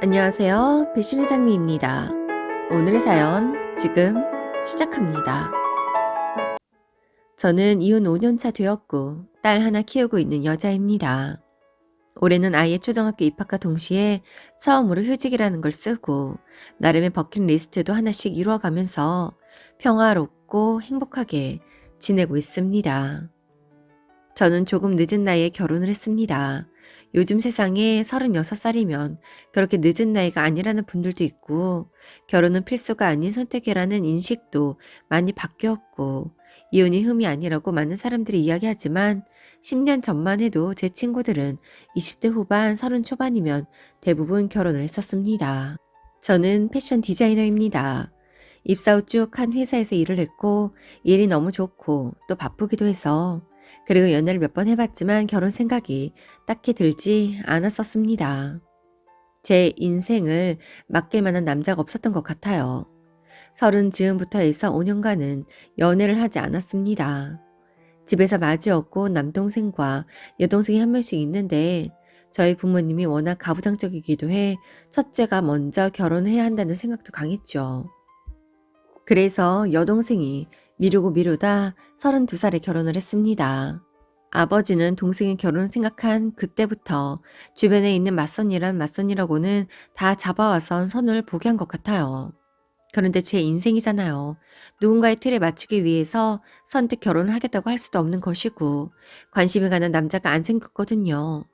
안녕하세요. 배신의 장미입니다. 오늘의 사연 지금 시작합니다. 저는 이혼 5년 차 되었고 딸 하나 키우고 있는 여자입니다. 올해는 아이의 초등학교 입학과 동시에 처음으로 휴직이라는 걸 쓰고 나름의 버킷리스트도 하나씩 이루어가면서 평화롭고 행복하게 지내고 있습니다. 저는 조금 늦은 나이에 결혼을 했습니다. 요즘 세상에 36살이면 그렇게 늦은 나이가 아니라는 분들도 있고, 결혼은 필수가 아닌 선택이라는 인식도 많이 바뀌었고, 이혼이 흠이 아니라고 많은 사람들이 이야기하지만, 10년 전만 해도 제 친구들은 20대 후반, 30 초반이면 대부분 결혼을 했었습니다. 저는 패션 디자이너입니다. 입사 후 쭉 한 회사에서 일을 했고, 일이 너무 좋고, 또 바쁘기도 해서, 그리고 연애를 몇 번 해봤지만 결혼 생각이 딱히 들지 않았었습니다. 제 인생을 맡길 만한 남자가 없었던 것 같아요. 30 즈음부터 해서 5년간은 연애를 하지 않았습니다. 집에서 맞이었고 남동생과 여동생이 한 명씩 있는데 저희 부모님이 워낙 가부장적이기도 해 첫째가 먼저 결혼해야 한다는 생각도 강했죠. 그래서 여동생이 미루고 미루다 32살에 결혼을 했습니다. 아버지는 동생의 결혼을 생각한 그때부터 주변에 있는 맞선이란 맞선이라고는 다 잡아와선 선을 보게 한 것 같아요. 그런데 제 인생이잖아요. 누군가의 틀에 맞추기 위해서 선뜻 결혼을 하겠다고 할 수도 없는 것이고 관심이 가는 남자가 안 생겼거든요.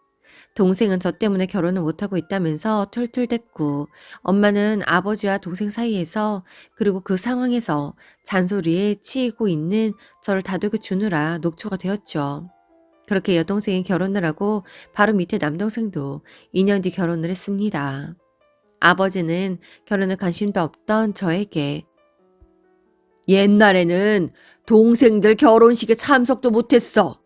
동생은 저 때문에 결혼을 못하고 있다면서 툴툴댔고 엄마는 아버지와 동생 사이에서 그리고 그 상황에서 잔소리에 치이고 있는 저를 다독여 주느라 녹초가 되었죠. 그렇게 여동생이 결혼을 하고 바로 밑에 남동생도 2년 뒤 결혼을 했습니다. 아버지는 결혼에 관심도 없던 저에게 옛날에는 동생들 결혼식에 참석도 못했어.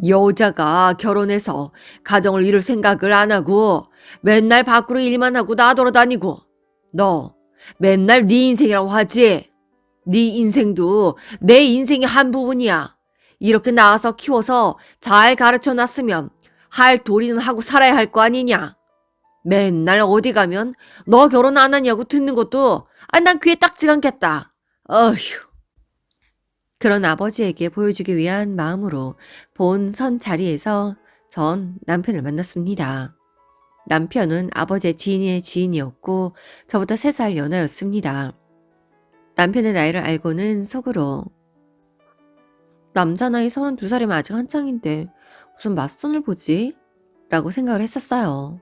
여자가 결혼해서 가정을 이룰 생각을 안 하고 맨날 밖으로 일만 하고 나돌아다니고 너 맨날 네 인생이라고 하지? 네 인생도 내 인생의 한 부분이야. 이렇게 낳아서 키워서 잘 가르쳐 놨으면 할 도리는 하고 살아야 할 거 아니냐? 맨날 어디 가면 너 결혼 안 하냐고 듣는 것도 난 귀에 딱지가 않겠다. 어휴. 그런 아버지에게 보여주기 위한 마음으로 본 선 자리에서 전 남편을 만났습니다. 남편은 아버지의 지인의 지인이었고 저보다 3살 연하였습니다. 남편의 나이를 알고는 속으로 남자 나이 32살이면 아직 한창인데 무슨 맞선을 보지? 라고 생각을 했었어요.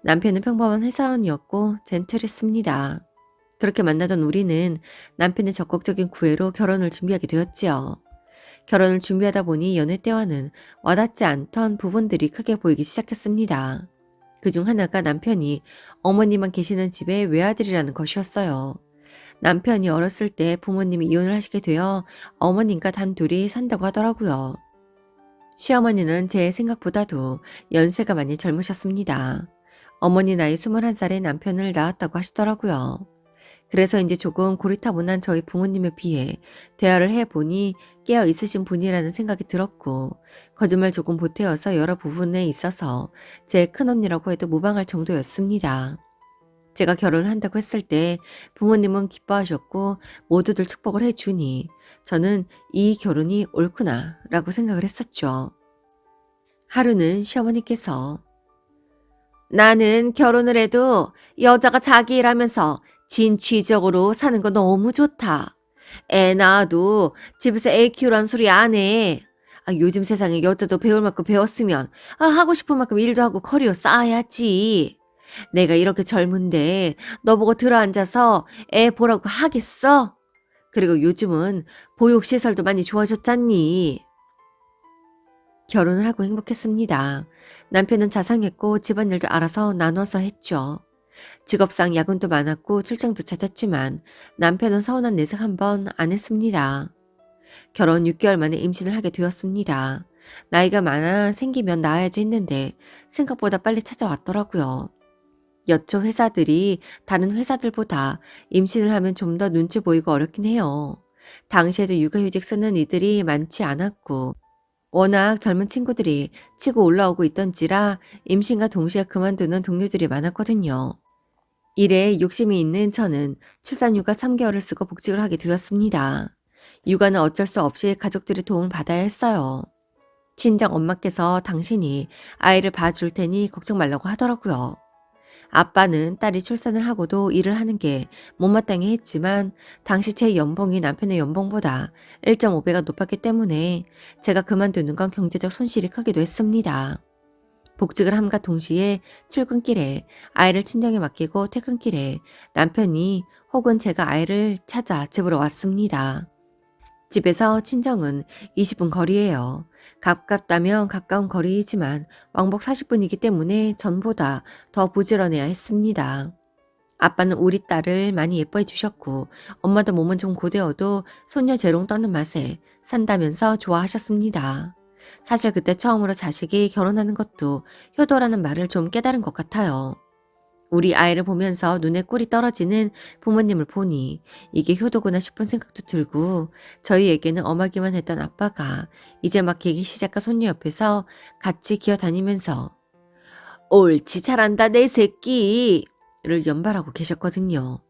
남편은 평범한 회사원이었고 젠틀했습니다. 그렇게 만나던 우리는 남편의 적극적인 구애로 결혼을 준비하게 되었지요. 결혼을 준비하다 보니 연애 때와는 와닿지 않던 부분들이 크게 보이기 시작했습니다. 그중 하나가 남편이 어머니만 계시는 집의 외아들이라는 것이었어요. 남편이 어렸을 때 부모님이 이혼을 하시게 되어 어머님과 단둘이 산다고 하더라고요. 시어머니는 제 생각보다도 연세가 많이 젊으셨습니다. 어머니 나이 21살에 남편을 낳았다고 하시더라고요. 그래서 이제 조금 고리타분한 저희 부모님에 비해 대화를 해보니 깨어 있으신 분이라는 생각이 들었고 거짓말 조금 보태어서 여러 부분에 있어서 제 큰언니라고 해도 무방할 정도였습니다. 제가 결혼을 한다고 했을 때 부모님은 기뻐하셨고 모두들 축복을 해주니 저는 이 결혼이 옳구나 라고 생각을 했었죠. 하루는 시어머니께서 나는 결혼을 해도 여자가 자기 일하면서 진취적으로 사는 거 너무 좋다. 애 낳아도 집에서 애 키우라는 소리 안 해. 요즘 세상에 여자도 배울 만큼 배웠으면 하고 싶은 만큼 일도 하고 커리어 쌓아야지. 내가 이렇게 젊은데 너보고 들어앉아서 애 보라고 하겠어? 그리고 요즘은 보육시설도 많이 좋아졌잖니. 결혼을 하고 행복했습니다. 남편은 자상했고 집안일도 알아서 나눠서 했죠. 직업상 야근도 많았고 출장도 잦았지만 남편은 서운한 내색 한 번 안 했습니다. 결혼 6개월 만에 임신을 하게 되었습니다. 나이가 많아 생기면 낳아야지 했는데 생각보다 빨리 찾아왔더라고요. 여초 회사들이 다른 회사들보다 임신을 하면 좀 더 눈치 보이고 어렵긴 해요. 당시에도 육아휴직 쓰는 이들이 많지 않았고 워낙 젊은 친구들이 치고 올라오고 있던지라 임신과 동시에 그만두는 동료들이 많았거든요. 일에 욕심이 있는 저는 출산휴가 3개월을 쓰고 복직을 하게 되었습니다. 육아는 어쩔 수 없이 가족들의 도움을 받아야 했어요. 친정 엄마께서 당신이 아이를 봐줄 테니 걱정 말라고 하더라고요. 아빠는 딸이 출산을 하고도 일을 하는 게 못마땅해 했지만 당시 제 연봉이 남편의 연봉보다 1.5배가 높았기 때문에 제가 그만두는 건 경제적 손실이 크기도 했습니다. 복직을 함과 동시에 출근길에 아이를 친정에 맡기고 퇴근길에 남편이 혹은 제가 아이를 찾아 집으로 왔습니다. 집에서 친정은 20분 거리예요. 가깝다면 가까운 거리이지만 왕복 40분이기 때문에 전보다 더 부지런해야 했습니다. 아빠는 우리 딸을 많이 예뻐해 주셨고 엄마도 몸은 좀 고되어도 손녀 재롱 떠는 맛에 산다면서 좋아하셨습니다. 사실 그때 처음으로 자식이 결혼하는 것도 효도라는 말을 좀 깨달은 것 같아요. 우리 아이를 보면서 눈에 꿀이 떨어지는 부모님을 보니 이게 효도구나 싶은 생각도 들고 저희에게는 엄하기만 했던 아빠가 이제 막 계기 시작한 손녀 옆에서 같이 기어다니면서 옳지 잘한다 내 새끼를 연발하고 계셨거든요.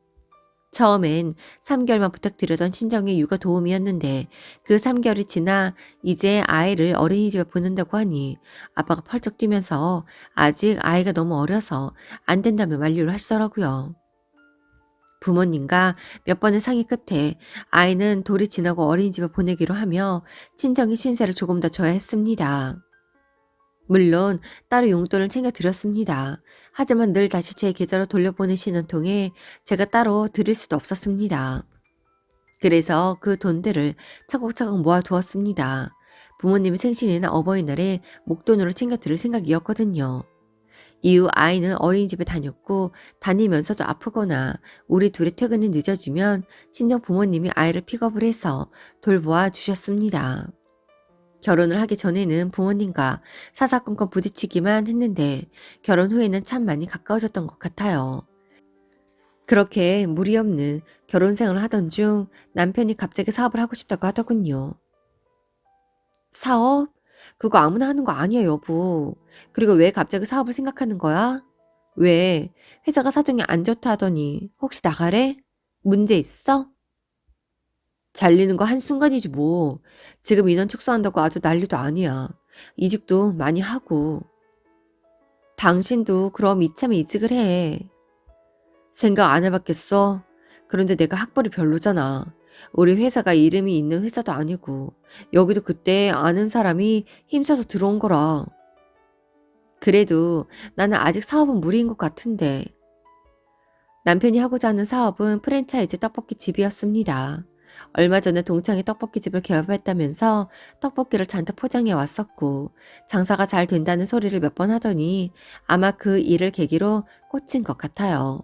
처음엔 3개월만 부탁드려던 친정의 육아 도움이었는데 그 3개월이 지나 이제 아이를 어린이집에 보낸다고 하니 아빠가 펄쩍 뛰면서 아직 아이가 너무 어려서 안 된다며 만류를 하시더라고요. 부모님과 몇 번의 상의 끝에 아이는 돌이 지나고 어린이집에 보내기로 하며 친정의 신세를 조금 더 져야 했습니다. 물론 따로 용돈을 챙겨 드렸습니다. 하지만 늘 다시 제 계좌로 돌려보내시는 통에 제가 따로 드릴 수도 없었습니다. 그래서 그 돈들을 차곡차곡 모아두었습니다. 부모님의 생신이나 어버이날에 목돈으로 챙겨 드릴 생각이었거든요. 이후 아이는 어린이집에 다녔고 다니면서도 아프거나 우리 둘의 퇴근이 늦어지면 친정 부모님이 아이를 픽업을 해서 돌보아 주셨습니다. 결혼을 하기 전에는 부모님과 사사건건 부딪히기만 했는데 결혼 후에는 참 많이 가까워졌던 것 같아요. 그렇게 무리 없는 결혼 생활을 하던 중 남편이 갑자기 사업을 하고 싶다고 하더군요. 사업? 그거 아무나 하는 거 아니야, 여보. 그리고 왜 갑자기 사업을 생각하는 거야? 왜? 회사가 사정이 안 좋다 하더니 혹시 나가래? 문제 있어? 잘리는 거 한순간이지 뭐. 지금 인원 축소한다고 아주 난리도 아니야. 이직도 많이 하고. 당신도 그럼 이참에 이직을 해. 생각 안 해봤겠어? 그런데 내가 학벌이 별로잖아. 우리 회사가 이름이 있는 회사도 아니고 여기도 그때 아는 사람이 힘써서 들어온 거라. 그래도 나는 아직 사업은 무리인 것 같은데. 남편이 하고자 하는 사업은 프랜차이즈 떡볶이 집이었습니다. 얼마 전에 동창이 떡볶이집을 개업했다면서 떡볶이를 잔뜩 포장해 왔었고 장사가 잘 된다는 소리를 몇 번 하더니 아마 그 일을 계기로 꽂힌 것 같아요.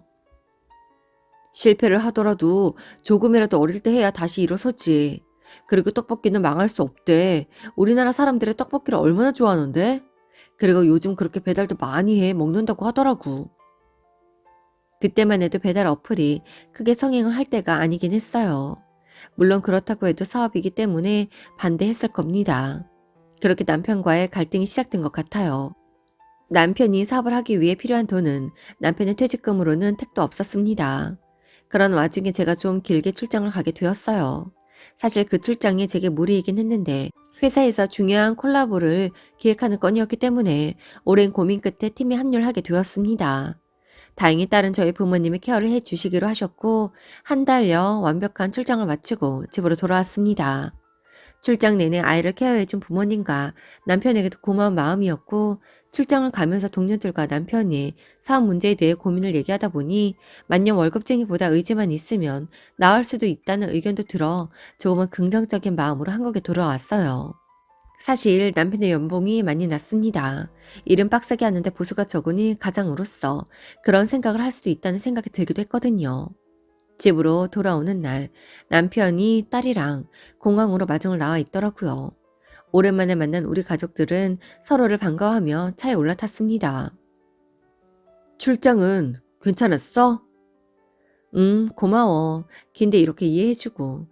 실패를 하더라도 조금이라도 어릴 때 해야 다시 일어서지. 그리고 떡볶이는 망할 수 없대. 우리나라 사람들의 떡볶이를 얼마나 좋아하는데? 그리고 요즘 그렇게 배달도 많이 해 먹는다고 하더라고. 그때만 해도 배달 어플이 크게 성행을 할 때가 아니긴 했어요. 물론 그렇다고 해도 사업이기 때문에 반대했을 겁니다. 그렇게 남편과의 갈등이 시작된 것 같아요. 남편이 사업을 하기 위해 필요한 돈은 남편의 퇴직금으로는 택도 없었습니다. 그런 와중에 제가 좀 길게 출장을 가게 되었어요. 사실 그 출장이 제게 무리이긴 했는데 회사에서 중요한 콜라보를 기획하는 건이었기 때문에 오랜 고민 끝에 팀에 합류를 하게 되었습니다. 다행히 딸은 저희 부모님이 케어를 해 주시기로 하셨고 한 달여 완벽한 출장을 마치고 집으로 돌아왔습니다. 출장 내내 아이를 케어해 준 부모님과 남편에게도 고마운 마음이었고 출장을 가면서 동료들과 남편이 사업 문제에 대해 고민을 얘기하다 보니 만년 월급쟁이보다 의지만 있으면 나을 수도 있다는 의견도 들어 조금은 긍정적인 마음으로 한국에 돌아왔어요. 사실 남편의 연봉이 많이 낮습니다. 일은 빡세게 하는데 보수가 적으니 가장으로서 그런 생각을 할 수도 있다는 생각이 들기도 했거든요. 집으로 돌아오는 날 남편이 딸이랑 공항으로 마중을 나와 있더라고요. 오랜만에 만난 우리 가족들은 서로를 반가워하며 차에 올라탔습니다. 출장은 괜찮았어? 고마워. 긴데 이렇게 이해해주고.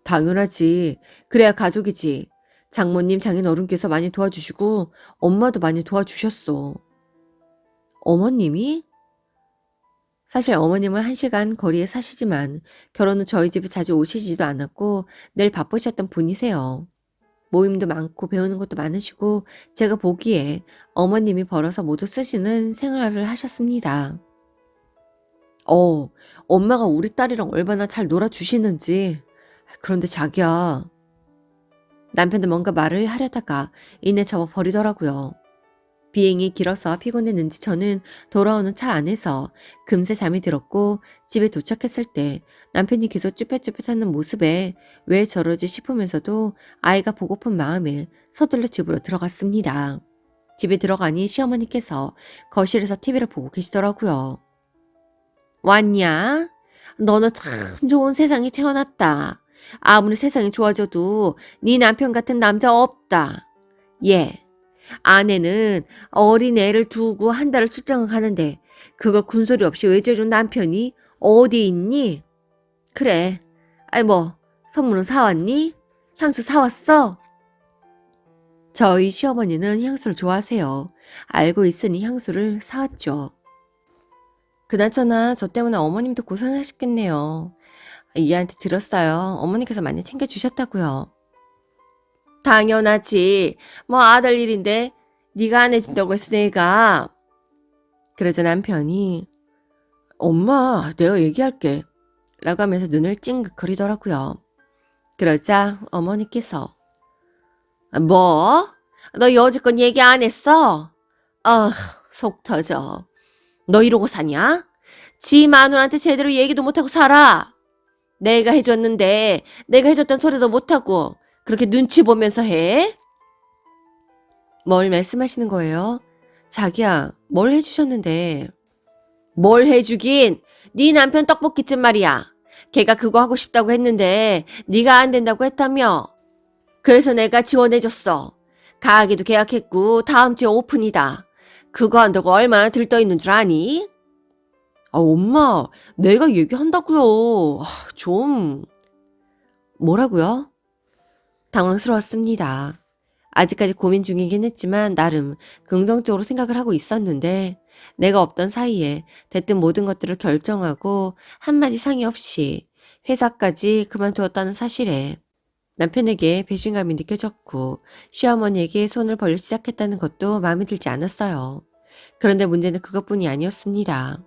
당연하지. 그래야 가족이지. 장모님, 장인어른께서 많이 도와주시고 엄마도 많이 도와주셨어. 어머님이? 사실 어머님은 1시간 거리에 사시지만 결혼 후 저희 집에 자주 오시지도 않았고 늘 바쁘셨던 분이세요. 모임도 많고 배우는 것도 많으시고 제가 보기에 어머님이 벌어서 모두 쓰시는 생활을 하셨습니다. 어, 엄마가 우리 딸이랑 얼마나 잘 놀아주시는지. 그런데 자기야. 남편도 뭔가 말을 하려다가 이내 접어버리더라고요. 비행이 길어서 피곤했는지 저는 돌아오는 차 안에서 금세 잠이 들었고 집에 도착했을 때 남편이 계속 쭈뼛쭈뼛하는 모습에 왜 저러지 싶으면서도 아이가 보고픈 마음에 서둘러 집으로 들어갔습니다. 집에 들어가니 시어머니께서 거실에서 TV를 보고 계시더라고요. 왔냐? 너는 참 좋은 세상에 태어났다. 아무리 세상이 좋아져도 네 남편 같은 남자 없다. 예. 아내는 어린 애를 두고 한 달을 출장을 가는데 그걸 군소리 없이 외져준 남편이 어디 있니? 그래. 아이 뭐 선물은 사왔니? 향수 사왔어? 저희 시어머니는 향수를 좋아하세요. 알고 있으니 향수를 사왔죠. 그나저나 저 때문에 어머님도 고생하셨겠네요. 이해한테 들었어요. 어머니께서 많이 챙겨주셨다고요. 당연하지. 뭐 아들 일인데 네가 안 해준다고 했어 내가. 그러자 남편이 엄마 내가 얘기할게 라고 하면서 눈을 찡긋거리더라고요. 그러자 어머니께서 뭐? 너 여지껏 얘기 안 했어? 아, 속 터져. 너 이러고 사냐? 지 마누라한테 제대로 얘기도 못하고 살아. 내가 해줬는데 내가 해줬단 소리도 못하고 그렇게 눈치 보면서 해? 뭘 말씀하시는 거예요? 자기야, 뭘 해주셨는데? 뭘 해주긴? 네 남편 떡볶이집 말이야. 걔가 그거 하고 싶다고 했는데 네가 안 된다고 했다며. 그래서 내가 지원해줬어. 가게도 계약했고 다음 주에 오픈이다. 그거 한다고 얼마나 들떠있는 줄 아니? 아, 엄마, 내가 얘기한다고요. 좀. 뭐라고요? 당황스러웠습니다. 아직까지 고민 중이긴 했지만 나름 긍정적으로 생각을 하고 있었는데 내가 없던 사이에 대뜸 모든 것들을 결정하고 한마디 상의 없이 회사까지 그만두었다는 사실에 남편에게 배신감이 느껴졌고 시어머니에게 손을 벌리기 시작했다는 것도 마음에 들지 않았어요. 그런데 문제는 그것뿐이 아니었습니다.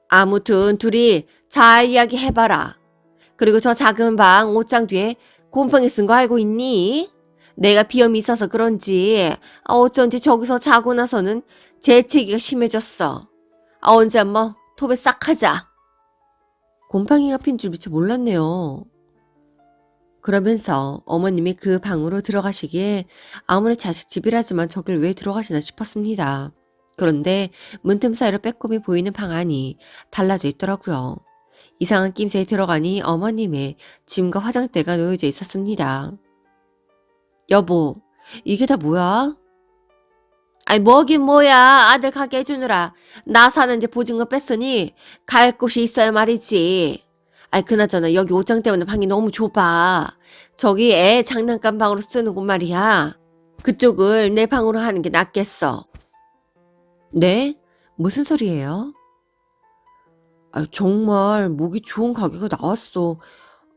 아무튼 둘이 잘 이야기해봐라. 그리고 저 작은 방 옷장 뒤에 곰팡이 쓴 거 알고 있니? 내가 비염이 있어서 그런지 어쩐지 저기서 자고 나서는 재채기가 심해졌어. 언제 한번 톱에 싹 하자. 곰팡이가 핀 줄 미처 몰랐네요. 그러면서 어머님이 그 방으로 들어가시기에 아무리 자식 집이라지만 저길 왜 들어가시나 싶었습니다. 그런데 문틈 사이로 빼꼼히 보이는 방 안이 달라져 있더라고요. 이상한 낌새에 들어가니 어머님의 짐과 화장대가 놓여져 있었습니다. 여보, 이게 다 뭐야? 아이 뭐긴 뭐야. 아들 가게 해주느라 나 사는데 보증금 뺐으니 갈 곳이 있어야 말이지. 아이 그나저나 여기 옷장 때문에 방이 너무 좁아. 저기 애 장난감 방으로 쓰는 곳 말이야. 그쪽을 내 방으로 하는 게 낫겠어. 네? 무슨 소리예요? 아, 정말 목이 좋은 가게가 나왔어.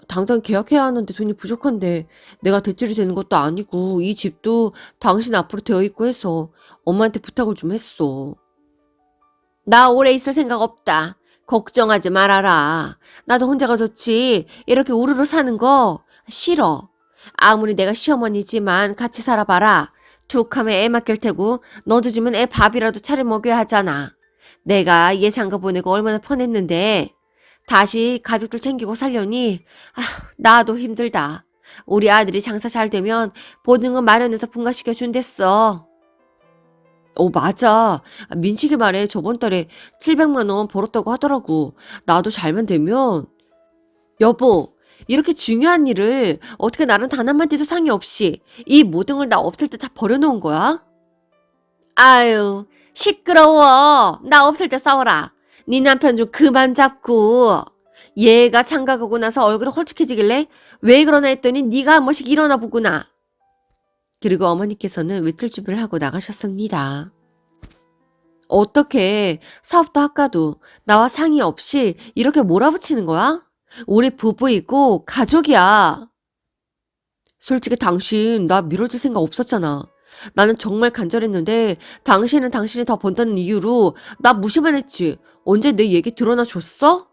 당장 계약해야 하는데 돈이 부족한데 내가 대출이 되는 것도 아니고 이 집도 당신 앞으로 되어 있고 해서 엄마한테 부탁을 좀 했어. 나 오래 있을 생각 없다. 걱정하지 말아라. 나도 혼자가 좋지. 이렇게 우르르 사는 거 싫어. 아무리 내가 시어머니지만 같이 살아봐라. 툭 하면 애 맡길 테고 너도 주면 애 밥이라도 차려 먹여야 하잖아. 내가 얘 장가 보내고 얼마나 편했는데 다시 가족들 챙기고 살려니 나도 힘들다. 우리 아들이 장사 잘 되면 보증금 마련해서 분가시켜 준댔어. 맞아. 민식이 말에 저번 달에 700만 원 벌었다고 하더라고. 나도 잘만 되면. 여보, 이렇게 중요한 일을 어떻게 나랑 단 한마디도 상의 없이 이 모든 걸 나 없을 때 다 버려놓은 거야? 아유, 시끄러워. 나 없을 때 싸워라. 네 남편 좀 그만 잡고. 얘가 장가 가고 나서 얼굴이 홀쭉해지길래 왜 그러나 했더니 네가 한 번씩 일어나 보구나. 그리고 어머니께서는 외출 준비를 하고 나가셨습니다. 어떻게 사업도 학과도 나와 상의 없이 이렇게 몰아붙이는 거야? 우리 부부이고 가족이야. 솔직히 당신 나 밀어줄 생각 없었잖아. 나는 정말 간절했는데 당신은 당신이 더 번다는 이유로 나 무시만 했지. 언제 내 얘기 드러나 줬어?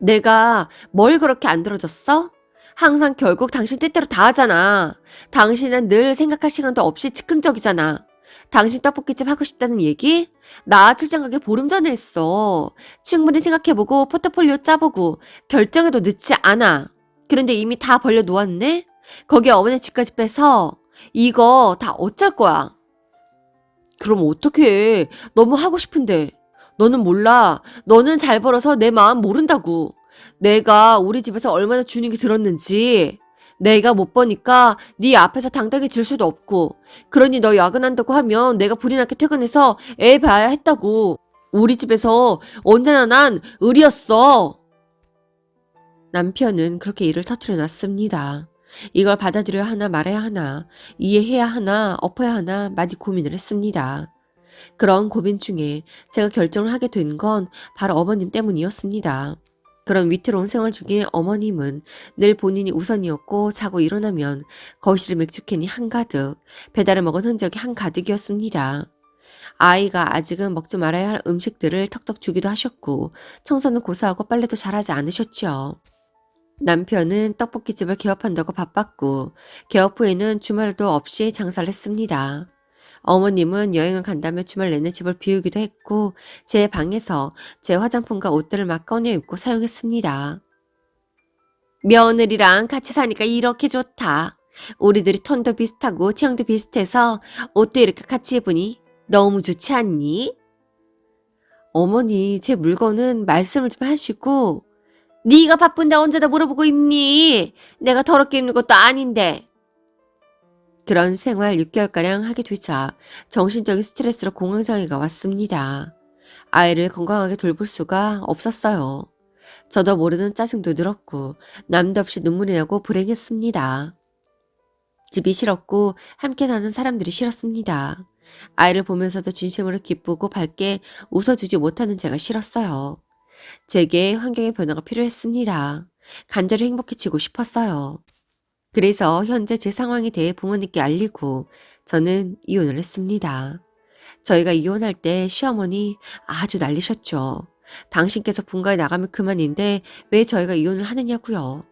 내가 뭘 그렇게 안 들어줬어? 항상 결국 당신 뜻대로 다 하잖아. 당신은 늘 생각할 시간도 없이 즉흥적이잖아. 당신 떡볶이집 하고 싶다는 얘기? 나 출장 가기 보름 전에 했어. 충분히 생각해보고 포트폴리오 짜보고 결정해도 늦지 않아. 그런데 이미 다 벌려 놓았네? 거기에 어머니 집까지 빼서 이거 다 어쩔 거야. 그럼 어떡해. 너무 하고 싶은데. 너는 몰라. 너는 잘 벌어서 내 마음 모른다고. 내가 우리 집에서 얼마나 주눅이 들었는지. 내가 못 버니까 네 앞에서 당당히 질 수도 없고. 그러니 너 야근한다고 하면 내가 불이 나게 퇴근해서 애 봐야 했다고. 우리 집에서 언제나 난 을이었어. 남편은 그렇게 일을 터뜨려 놨습니다. 이걸 받아들여야 하나 말아야 하나, 이해해야 하나 엎어야 하나 많이 고민을 했습니다. 그런 고민 중에 제가 결정을 하게 된 건 바로 어머님 때문이었습니다. 그런 위태로운 생활 중에 어머님은 늘 본인이 우선이었고 자고 일어나면 거실에 맥주캔이 한가득, 배달을 먹은 흔적이 한가득이었습니다. 아이가 아직은 먹지 말아야 할 음식들을 턱턱 주기도 하셨고 청소는 고사하고 빨래도 잘하지 않으셨지요. 남편은 떡볶이집을 개업한다고 바빴고 개업 후에는 주말도 없이 장사를 했습니다. 어머님은 여행을 간다며 주말 내내 집을 비우기도 했고 제 방에서 제 화장품과 옷들을 막 꺼내 입고 사용했습니다. 며느리랑 같이 사니까 이렇게 좋다. 우리들이 톤도 비슷하고 체형도 비슷해서 옷도 이렇게 같이 입으니 너무 좋지 않니? 어머니 제 물건은 말씀을 좀 하시고 네가 바쁜데 언제 다 물어보고 있니? 내가 더럽게 입는 것도 아닌데. 그런 생활 6개월가량 하게 되자 정신적인 스트레스로 공황장애가 왔습니다. 아이를 건강하게 돌볼 수가 없었어요. 저도 모르는 짜증도 늘었고 남도 없이 눈물이 나고 불행했습니다. 집이 싫었고 함께 사는 사람들이 싫었습니다. 아이를 보면서도 진심으로 기쁘고 밝게 웃어주지 못하는 제가 싫었어요. 제게 환경의 변화가 필요했습니다. 간절히 행복해지고 싶었어요. 그래서 현재 제 상황에 대해 부모님께 알리고 저는 이혼을 했습니다. 저희가 이혼할 때 시어머니 아주 난리셨죠. 당신께서 분가에 나가면 그만인데 왜 저희가 이혼을 하느냐고요.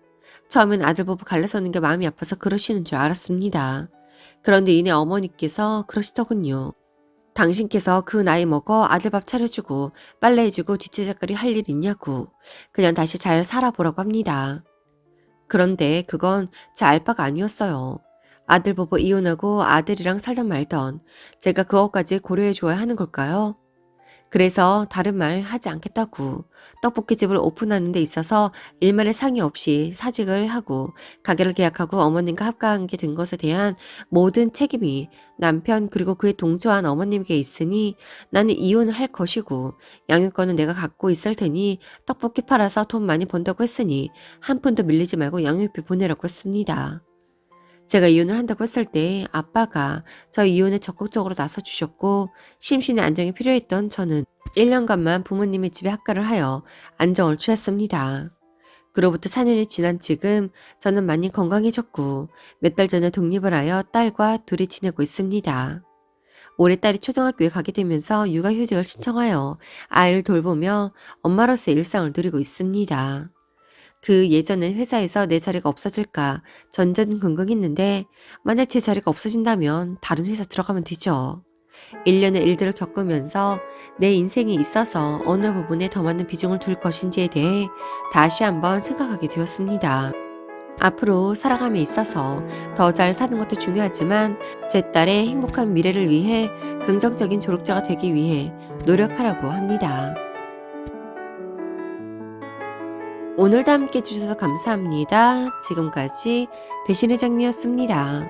처음엔 아들 보고 갈라서는 게 마음이 아파서 그러시는 줄 알았습니다. 그런데 이내 어머니께서 그러시더군요. 당신께서 그 나이 먹어 아들 밥 차려주고 빨래해주고 뒷제작거리 할 일 있냐고 그냥 다시 잘 살아보라고 합니다. 그런데 그건 제 알바가 아니었어요. 아들 보고 이혼하고 아들이랑 살던 말던 제가 그것까지 고려해 줘야 하는 걸까요? 그래서 다른 말 하지 않겠다고 떡볶이집을 오픈하는 데 있어서 일말의 상의 없이 사직을 하고 가게를 계약하고 어머님과 합가하게 된 것에 대한 모든 책임이 남편 그리고 그의 동조한 어머님에게 있으니 나는 이혼을 할 것이고 양육권은 내가 갖고 있을 테니 떡볶이 팔아서 돈 많이 번다고 했으니 한 푼도 밀리지 말고 양육비 보내라고 했습니다. 제가 이혼을 한다고 했을 때 아빠가 저 이혼에 적극적으로 나서주셨고 심신의 안정이 필요했던 저는 1년간만 부모님의 집에 학가를 하여 안정을 취했습니다. 그로부터 4년이 지난 지금 저는 많이 건강해졌고 몇 달 전에 독립을 하여 딸과 둘이 지내고 있습니다. 올해 딸이 초등학교에 가게 되면서 육아휴직을 신청하여 아이를 돌보며 엄마로서의 일상을 누리고 있습니다. 그 예전엔 회사에서 내 자리가 없어질까 전전긍긍했는데 만약 제 자리가 없어진다면 다른 회사 들어가면 되죠. 1년의 일들을 겪으면서 내 인생에 있어서 어느 부분에 더 많은 비중을 둘 것인지에 대해 다시 한번 생각하게 되었습니다. 앞으로 살아감에 있어서 더 잘 사는 것도 중요하지만 제 딸의 행복한 미래를 위해 긍정적인 조력자가 되기 위해 노력하라고 합니다. 오늘도 함께 해주셔서 감사합니다. 지금까지 배신의 장미였습니다.